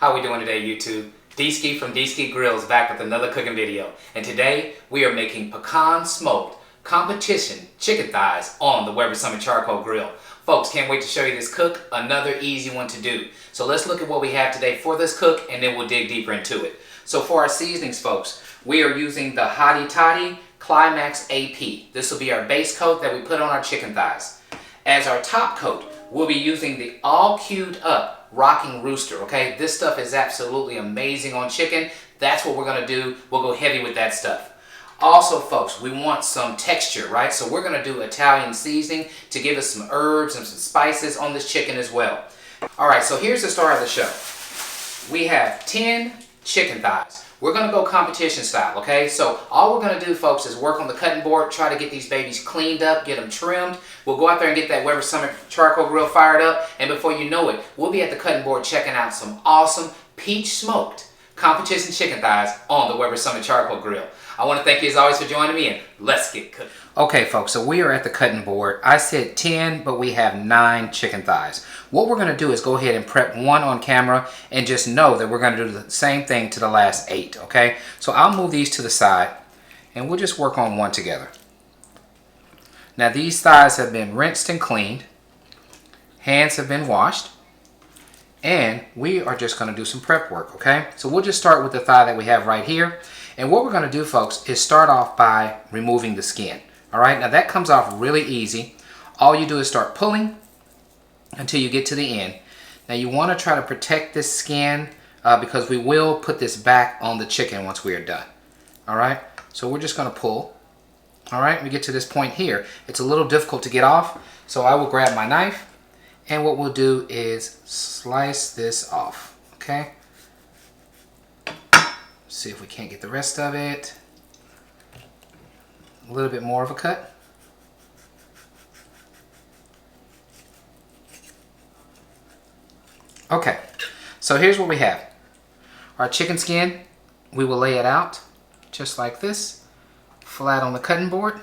How we doing today, YouTube? D-Ski from D-Ski Grills back with another cooking video. And today we are making pecan smoked competition chicken thighs on the Weber Summit Charcoal Grill. Folks, can't wait to show you this cook. Another easy one to do. So let's look at what we have today for this cook and then we'll dig deeper into it. So for our seasonings, folks, we are using the Hottie Toddy Climax AP. This will be our base coat that we put on our chicken thighs. As our top coat, we'll be using the all queued up Rocking Rooster, okay? This stuff is absolutely amazing on chicken. That's what we're gonna do. We'll go heavy with that stuff. Also, folks, we want some texture, right? So we're gonna do Italian seasoning to give us some herbs and some spices on this chicken as well. All right, so here's the start of the show. We have 10 chicken thighs. We're gonna go competition style, okay? So all we're gonna do, folks, is work on the cutting board, try to get these babies cleaned up, get them trimmed. We'll go out there and get that Weber Summit Charcoal Grill fired up, and before you know it, we'll be at the cutting board checking out some awesome peach smoked competition chicken thighs on the Weber Summit Charcoal Grill. I want to thank you as always for joining me, and let's get cooking. Okay, folks, so we are at the cutting board. I said 10, but we have 9 chicken thighs. What we're going to do is go ahead and prep one on camera and just know that we're going to do the same thing to the last 8, okay? So I'll move these to the side, and we'll just work on one together. Now, these thighs have been rinsed and cleaned. Hands have been washed. And we are just going to do some prep work, okay? So we'll just start with the thigh that we have right here. And what we're going to do, folks, is start off by removing the skin. All right, now that comes off really easy. All you do is start pulling until you get to the end. Now you want to try to protect this skin because we will put this back on the chicken once we are done. All right, so we're just going to pull. All right, we get to this point here. It's a little difficult to get off, so I will grab my knife. And what we'll do is slice this off, okay? See if we can't get the rest of it. A little bit more of a cut. Okay, so here's what we have. Our chicken skin, we will lay it out just like this, flat on the cutting board.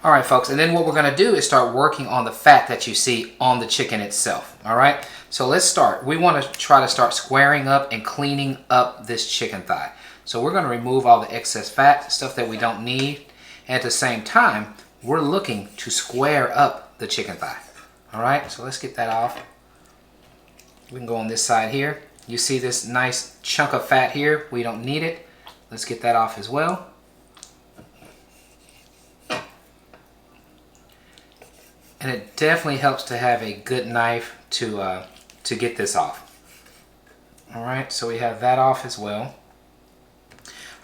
All right, folks, and then what we're going to do is start working on the fat that you see on the chicken itself. All right, so let's start. We want to try to start squaring up and cleaning up this chicken thigh. So we're going to remove all the excess fat, stuff that we don't need. And at the same time, we're looking to square up the chicken thigh. All right, so let's get that off. We can go on this side here. You see this nice chunk of fat here. We don't need it. Let's get that off as well. And it definitely helps to have a good knife to get this off. All right, so we have that off as well.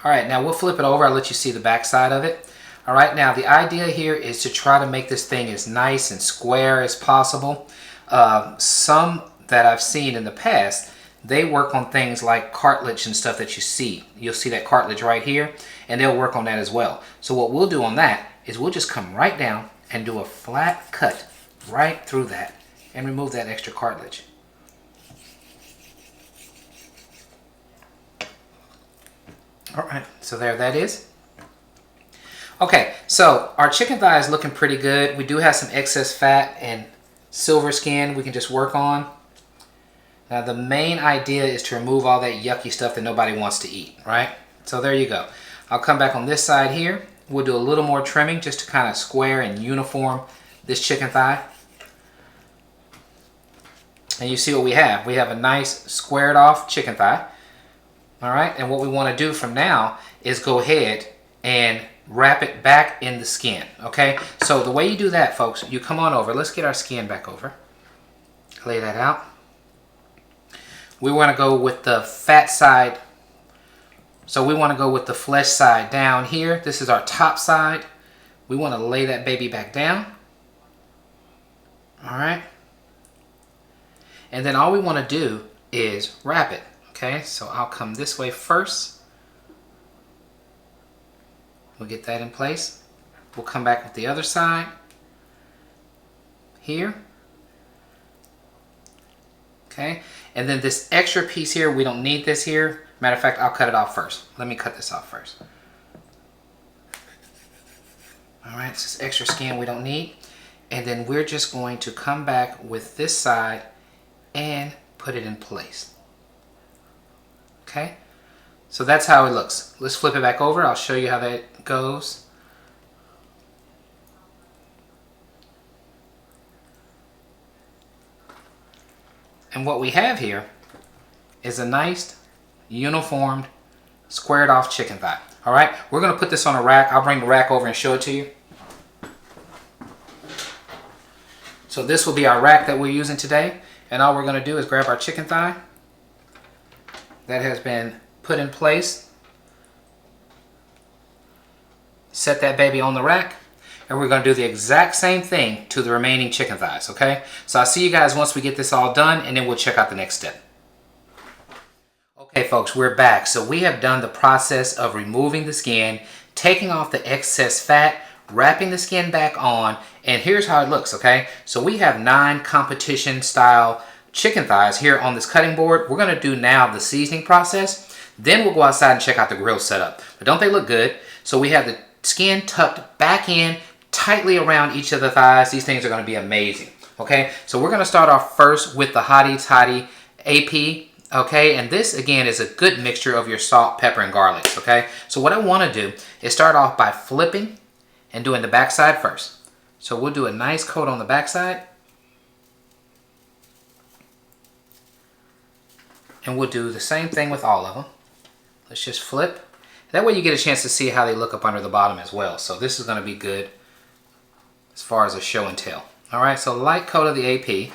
All right, now we'll flip it over. I'll let you see the back side of it. All right, now the idea here is to try to make this thing as nice and square as possible. Some that I've seen in the past, they work on things like cartilage and stuff that you see. You'll see that cartilage right here, and they'll work on that as well. So what we'll do on that is we'll just come right down and do a flat cut right through that and remove that extra cartilage. All right, so there that is. Okay, so our chicken thigh is looking pretty good. We do have some excess fat and silver skin we can just work on. Now the main idea is to remove all that yucky stuff that nobody wants to eat, right? So there you go. I'll come back on this side here. We'll do a little more trimming just to kind of square and uniform this chicken thigh. And you see what we have. We have a nice squared off chicken thigh. All right, and what we want to do from now is go ahead and wrap it back in the skin, okay? So the way you do that, folks, you come on over. Let's get our skin back over. Lay that out. We want to go with the fat side. So we want to go with the flesh side down here. This is our top side. We want to lay that baby back down. All right. And then all we want to do is wrap it. Okay, so I'll come this way first. We'll get that in place. We'll come back with the other side. Here. Okay, and then this extra piece here, we don't need this here. Matter of fact, I'll cut it off first. Let me cut this off first. All right, it's this extra skin we don't need. And then we're just going to come back with this side and put it in place. Okay, so that's how it looks. Let's flip it back over. I'll show you how that goes. And what we have here is a nice uniformed squared off chicken thigh. All right, we're gonna put this on a rack. I'll bring the rack over and show it to you. So this will be our rack that we're using today. And all we're gonna do is grab our chicken thigh that has been put in place. Set that baby on the rack. And we're gonna do the exact same thing to the remaining chicken thighs, okay? So I'll see you guys once we get this all done, and then we'll check out the next step. Okay folks, we're back. So we have done the process of removing the skin, taking off the excess fat, wrapping the skin back on, and here's how it looks, okay? So we have 9 competition style chicken thighs here on this cutting board. We're gonna do now the seasoning process, then we'll go outside and check out the grill setup. But don't they look good? So we have the skin tucked back in, tightly around each of the thighs. These things are gonna be amazing, okay? So we're gonna start off first with the Hottie Toddy AP, okay? And this, again, is a good mixture of your salt, pepper, and garlics, okay? So what I wanna do is start off by flipping and doing the backside first. So we'll do a nice coat on the backside. And we'll do the same thing with all of them. Let's just flip. That way you get a chance to see how they look up under the bottom as well. So this is gonna be good as far as a show and tell. All right, so light coat of the AP.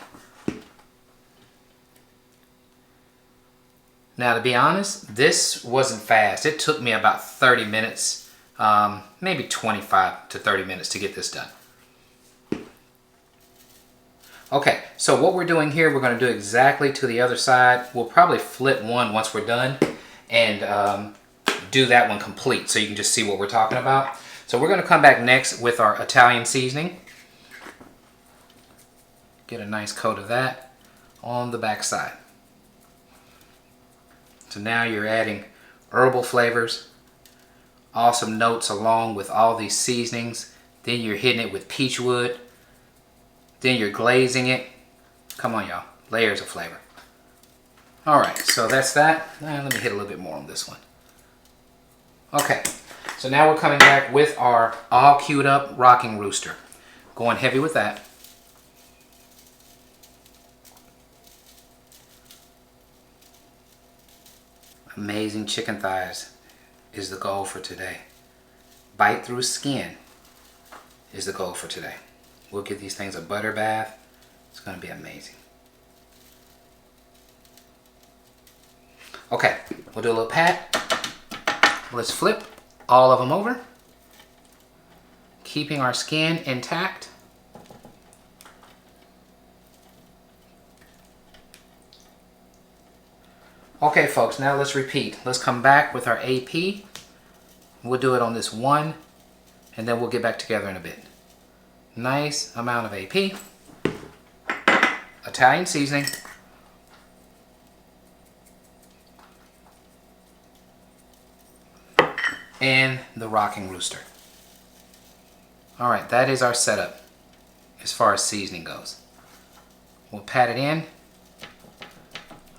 Now to be honest, this wasn't fast. It took me about 30 minutes, maybe 25 to 30 minutes to get this done. Okay, so what we're doing here, we're gonna do exactly to the other side. We'll probably flip one once we're done and do that one complete so you can just see what we're talking about. So we're gonna come back next with our Italian seasoning. Get a nice coat of that on the back side. So now you're adding herbal flavors, awesome notes along with all these seasonings. Then you're hitting it with peach wood. Then you're glazing it. Come on, y'all. Layers of flavor. All right, so that's that. Let me hit a little bit more on this one. Okay, so now we're coming back with our all queued up rocking rooster. Going heavy with that. Amazing chicken thighs is the goal for today. Bite through skin is the goal for today. We'll give these things a butter bath. It's gonna be amazing. Okay, we'll do a little pat. Let's flip all of them over, keeping our skin intact. Okay folks, now let's repeat. Let's come back with our AP. We'll do it on this one, and then we'll get back together in a bit. Nice amount of AP, Italian seasoning, and the rocking rooster. All right, that is our setup as far as seasoning goes. We'll pat it in.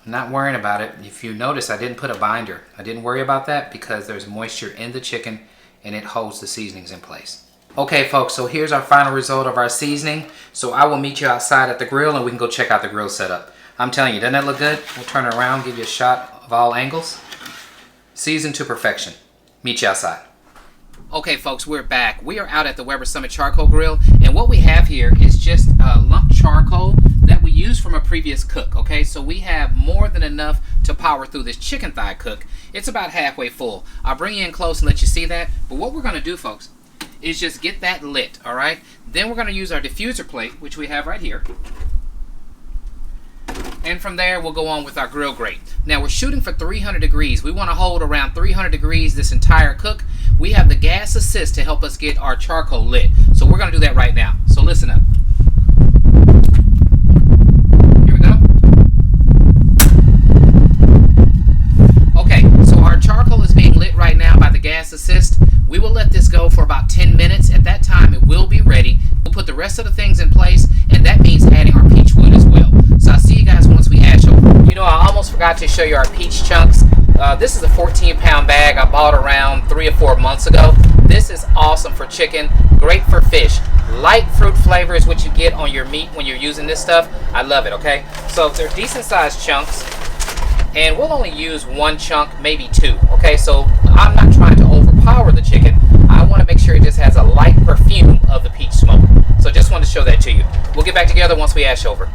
I'm not worrying about it. If you notice, I didn't put a binder. I didn't worry about that because there's moisture in the chicken and it holds the seasonings in place. Okay folks, so here's our final result of our seasoning. So I will meet you outside at the grill and we can go check out the grill setup. I'm telling you, doesn't that look good? We'll turn it around, give you a shot of all angles. Seasoned to perfection. Meet you outside. Okay folks, we're back. We are out at the Weber Summit Charcoal Grill, and what we have here is just lump charcoal that we used from a previous cook, okay? So we have more than enough to power through this chicken thigh cook. It's about halfway full. I'll bring you in close and let you see that, but what we're gonna do, folks, is just get that lit, all right? Then we're gonna use our diffuser plate, which we have right here. And from there, we'll go on with our grill grate. Now, we're shooting for 300 degrees. We wanna hold around 300 degrees this entire cook. We have the gas assist to help us get our charcoal lit. So we're gonna do that right now. So listen up. Here we go. Okay, so our charcoal is being lit right now by the gas assist. We will let this go for about 10 minutes. At that time, it will be ready. We'll put the rest rest of the things in place, and that means adding our peach wood as well. So I'll see you guys once we add over. You know, I almost forgot to show you our peach chunks. This is a 14-pound bag I bought around 3 or 4 months ago. This is awesome for chicken, great for fish. Light fruit flavor is what you get on your meat when you're using this stuff. I love it, okay? So they're decent sized chunks, and we'll only use 1 chunk, maybe 2, okay? So I'm not trying to overpower the chicken. I want to make sure it just has a light perfume of the peach smoke. So just wanted to show that to you. We'll get back together once we ash over.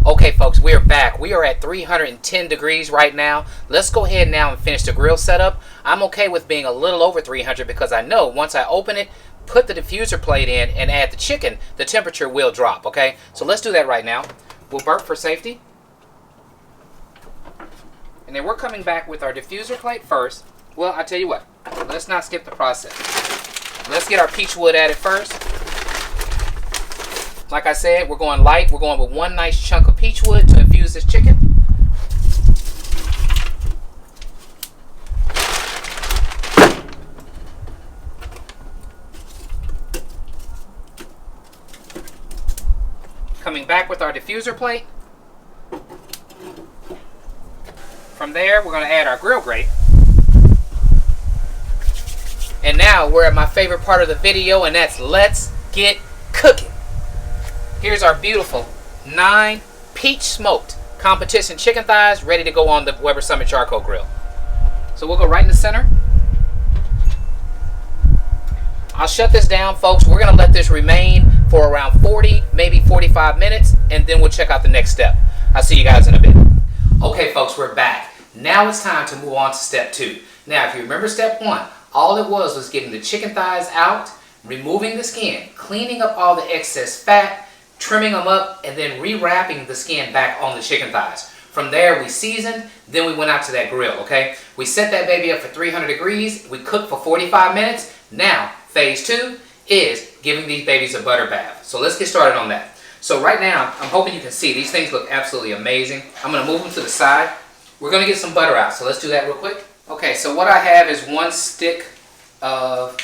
Okay, folks, we are back. We are at 310 degrees right now. Let's go ahead now and finish the grill setup. I'm okay with being a little over 300 because I know once I open it, put the diffuser plate in, and add the chicken, the temperature will drop, okay? So let's do that right now. We'll burp for safety. And then we're coming back with our diffuser plate first. Well, I tell you what, let's not skip the process. Let's get our peach wood added first. Like I said, we're going light. We're going with 1 nice chunk of peach wood to infuse this chicken. Coming back with our diffuser plate. From there, we're going to add our grill grate. And now we're at my favorite part of the video, and that's let's get cooking. Here's our beautiful 9 peach smoked competition chicken thighs ready to go on the Weber Summit Charcoal Grill. So we'll go right in the center. I'll shut this down, folks. We're going to let this remain for around 40, maybe 45 minutes, and then we'll check out the next step. I'll see you guys in a bit. Okay, folks, we're back. Now it's time to move on to step 2. Now, if you remember step 1, all it was getting the chicken thighs out, removing the skin, cleaning up all the excess fat, trimming them up, and then rewrapping the skin back on the chicken thighs. From there, we seasoned, then we went out to that grill, okay? We set that baby up for 300 degrees. We cooked for 45 minutes. Now, phase 2 is giving these babies a butter bath. So let's get started on that. So right now, I'm hoping you can see these things look absolutely amazing. I'm going to move them to the side. We're going to get some butter out, so let's do that real quick. Okay, so what I have is 1 stick of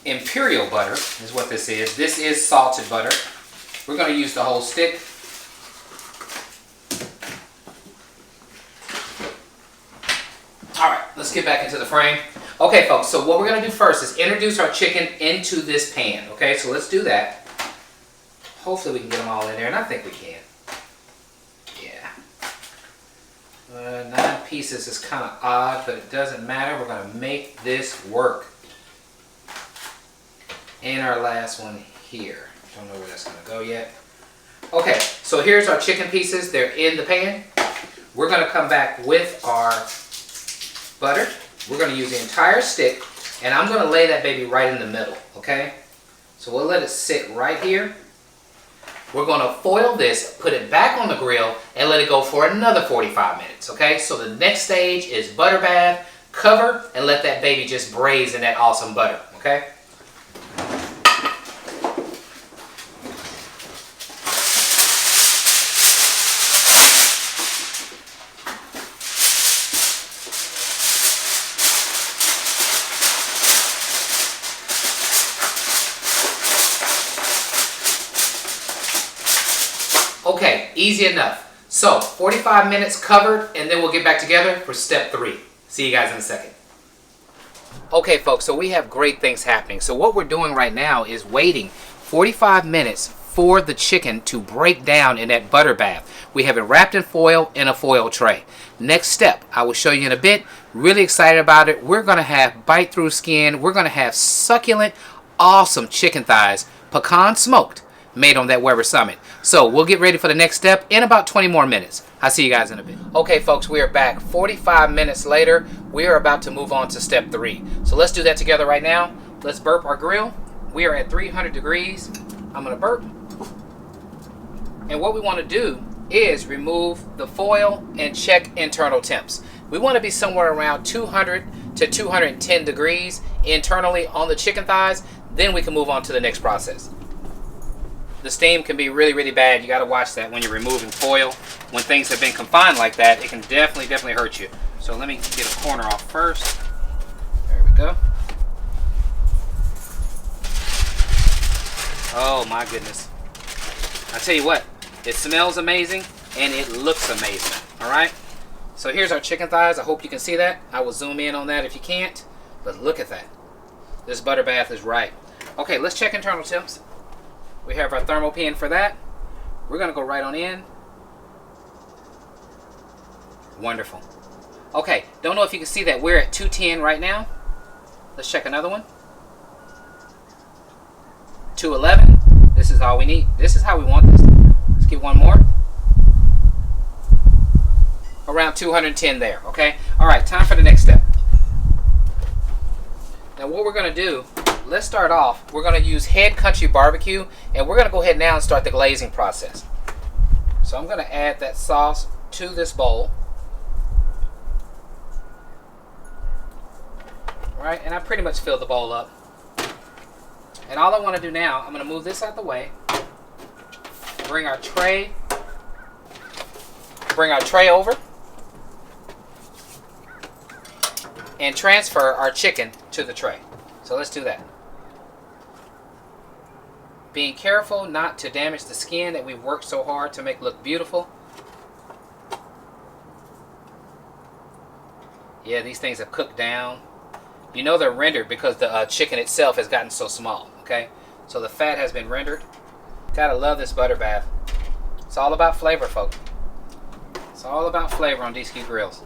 Imperial butter is what this is. This is salted butter. We're going to use the whole stick. Alright, let's get back into the frame. Okay, folks, so what we're going to do first is introduce our chicken into this pan. Okay, so let's do that. Hopefully we can get them all in there, and I think we can. Yeah. 9 pieces is kind of odd, but it doesn't matter. We're going to make this work. And our last one here. Don't know where that's going to go yet. Okay, so here's our chicken pieces. They're in the pan. We're going to come back with our butter. We're going to use the entire stick, and I'm going to lay that baby right in the middle, okay? So we'll let it sit right here. We're going to foil this, put it back on the grill, and let it go for another 45 minutes, okay? So the next stage is butter bath, cover, and let that baby just braise in that awesome butter, okay? Okay, easy enough. So, 45 minutes covered, and then we'll get back together for step 3. See you guys in a second. Okay, folks, so we have great things happening. So what we're doing right now is waiting 45 minutes for the chicken to break down in that butter bath. We have it wrapped in foil in a foil tray. Next step, I will show you in a bit. Really excited about it. We're going to have bite-through skin. We're going to have succulent, awesome chicken thighs, pecan smoked, made on that Weber Summit. So we'll get ready for the next step in about 20 more minutes. I'll see you guys in a bit. Okay, folks, we are back. 45 minutes later, we are about to move on to step 3. So let's do that together right now. Let's burp our grill. We are at 300 degrees. I'm going to burp. And what we want to do is remove the foil and check internal temps. We want to be somewhere around 200 to 210 degrees internally on the chicken thighs. Then we can move on to the next process. The steam can be really, really bad. You got to watch that when you're removing foil. When things have been confined like that, it can definitely hurt you. So let me get a corner off first. There we go. Oh my goodness. I tell you what, it smells amazing and it looks amazing. Alright? So here's our chicken thighs. I hope you can see that. I will zoom in on that if you can't. But look at that. This butter bath is right. Okay, let's check internal temps. We have our thermal pin for that. We're going to go right on in. Wonderful. Okay, don't know if you can see that we're at 210 right now. Let's check another one. 211. This is all we need. This is how we want this. Let's get one more. Around 210 there, okay? All right, time for the next step. Now what we're going to do, let's start off. We're going to use Head Country Barbecue, and we're going to go ahead now and start the glazing process. So I'm going to add that sauce to this bowl. All right, and I pretty much filled the bowl up. And all I want to do now, I'm going to move this out the way. Bring our tray over. And transfer our chicken to the tray. So let's do that. Being careful not to damage the skin that we've worked so hard to make look beautiful. Yeah, these things have cooked down. You know they're rendered because the chicken itself has gotten so small, okay? So the fat has been rendered. Gotta love this butter bath. It's all about flavor, folks. It's all about flavor on D-Ski Grills.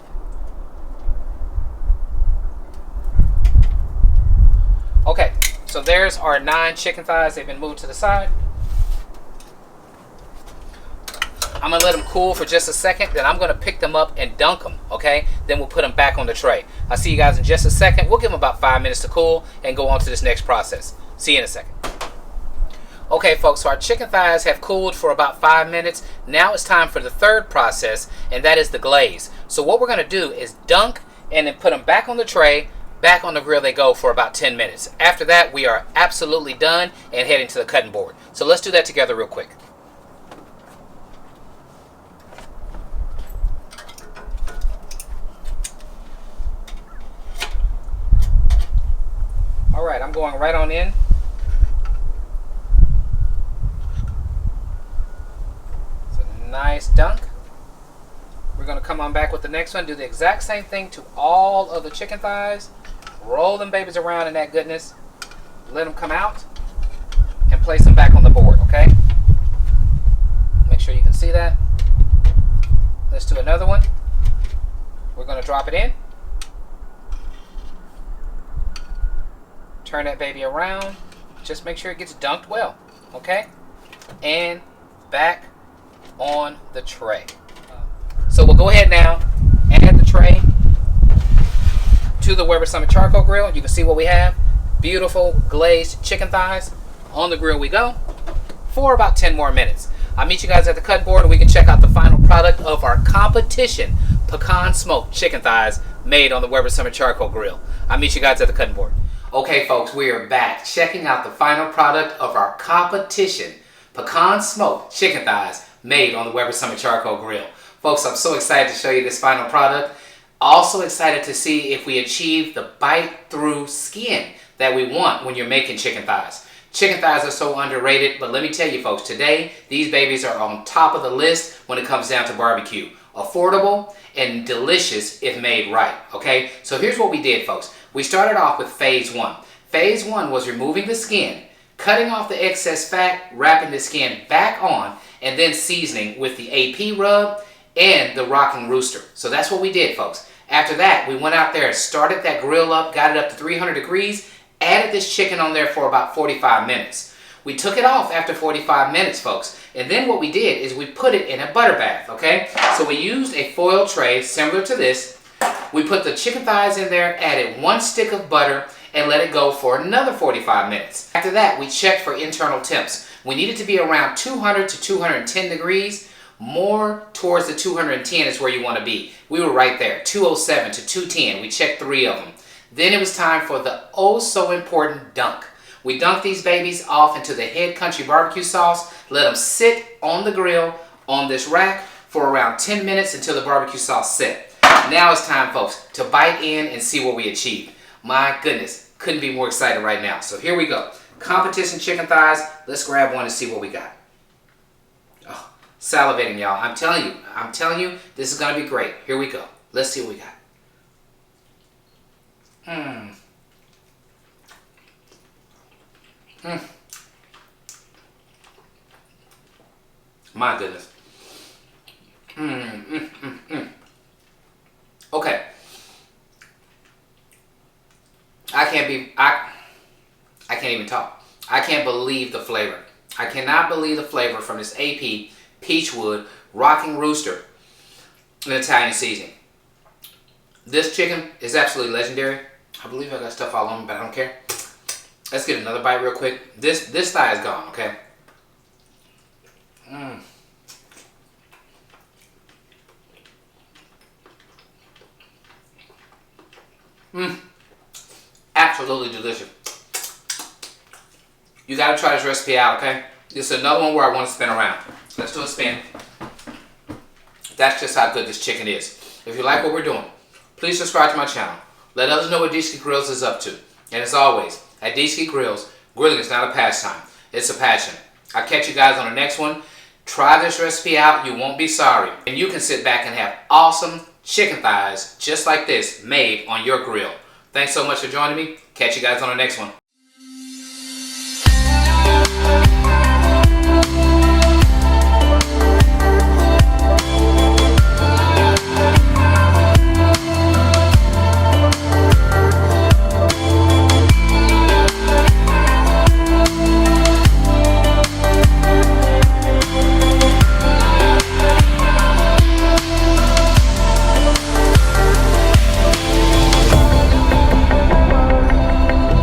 Okay, so there's our 9 chicken thighs. They've been moved to the side. I'm going to let them cool for just a second. Then I'm going to pick them up and dunk them, okay? Then we'll put them back on the tray. I'll see you guys in just a second. We'll give them about 5 minutes to cool and go on to this next process. See you in a second. Okay, folks, so our chicken thighs have cooled for about 5 minutes. Now it's time for the third process, and that is the glaze. So what we're going to do is dunk and then put them back on the tray. Back on the grill they go for about 10 minutes. After that, we are absolutely done and heading to the cutting board. So let's do that together real quick. All right, I'm going right on in. It's a nice dunk. We're going to come on back with the next one. Do the exact same thing to all of the chicken thighs. Roll them babies around in that goodness. Let them come out and place them back on the board, okay? Make sure you can see that. Let's do another one. We're going to drop it in. Turn that baby around. Just make sure it gets dunked well, okay? And back on the tray. So we'll go ahead now, add the tray to the Weber Summit Charcoal Grill. You can see what we have. Beautiful glazed chicken thighs. On the grill we go for about 10 more minutes. I'll meet you guys at the cut board and we can check out the final product of our competition pecan smoked chicken thighs made on the Weber Summit Charcoal Grill. I'll meet you guys at the cutting board. Okay, folks, we are back checking out the final product of our competition pecan smoked chicken thighs made on the Weber Summit Charcoal Grill. Folks, I'm so excited to show you this final product. Also excited to see if we achieve the bite-through skin that we want when you're making chicken thighs. Chicken thighs are so underrated, but let me tell you folks, today these babies are on top of the list when it comes down to barbecue. Affordable and delicious if made right, okay? So here's what we did, folks. We started off with phase 1. Phase 1 was removing the skin, cutting off the excess fat, wrapping the skin back on, and then seasoning with the AP rub and the Rocking Rooster. So that's what we did, folks. After that, we went out there and started that grill up, got it up to 300 degrees, added this chicken on there for about 45 minutes. We took it off after 45 minutes, folks. And then what we did is we put it in a butter bath, okay? So we used a foil tray similar to this. We put the chicken thighs in there, added 1 stick of butter, and let it go for another 45 minutes. After that, we checked for internal temps. We needed to be around 200 to 210 degrees. More towards the 210 is where you want to be. We were right there, 207 to 210. We checked 3 of them. Then it was time for the oh so important dunk. We dunked these babies off into the Head Country barbecue sauce, let them sit on the grill on this rack for around 10 minutes until the barbecue sauce set. Now it's time, folks, to bite in and see what we achieved. My goodness, couldn't be more excited right now. So here we go. competition chicken thighs. Let's grab one and see what we got. Oh, salivating, y'all. I'm telling you, this is gonna be great. Here we go. Let's see what we got. My goodness. Okay. I can't even talk. I can't believe the flavor. I cannot believe the flavor from this AP Peachwood Rocking Rooster in Italian seasoning. This chicken is absolutely legendary. I believe I got stuff all on me, but I don't care. Let's get another bite real quick. This thigh is gone, okay? Absolutely delicious. You gotta try this recipe out, okay? This is another one where I want to spin around. Let's do a spin. That's just how good this chicken is. If you like what we're doing, please subscribe to my channel. Let others know what D-Ski Grills is up to. And as always, at D-Ski Grills, grilling is not a pastime. It's a passion. I'll catch you guys on the next one. Try this recipe out. You won't be sorry. And you can sit back and have awesome chicken thighs just like this made on your grill. Thanks so much for joining me. Catch you guys on the next one.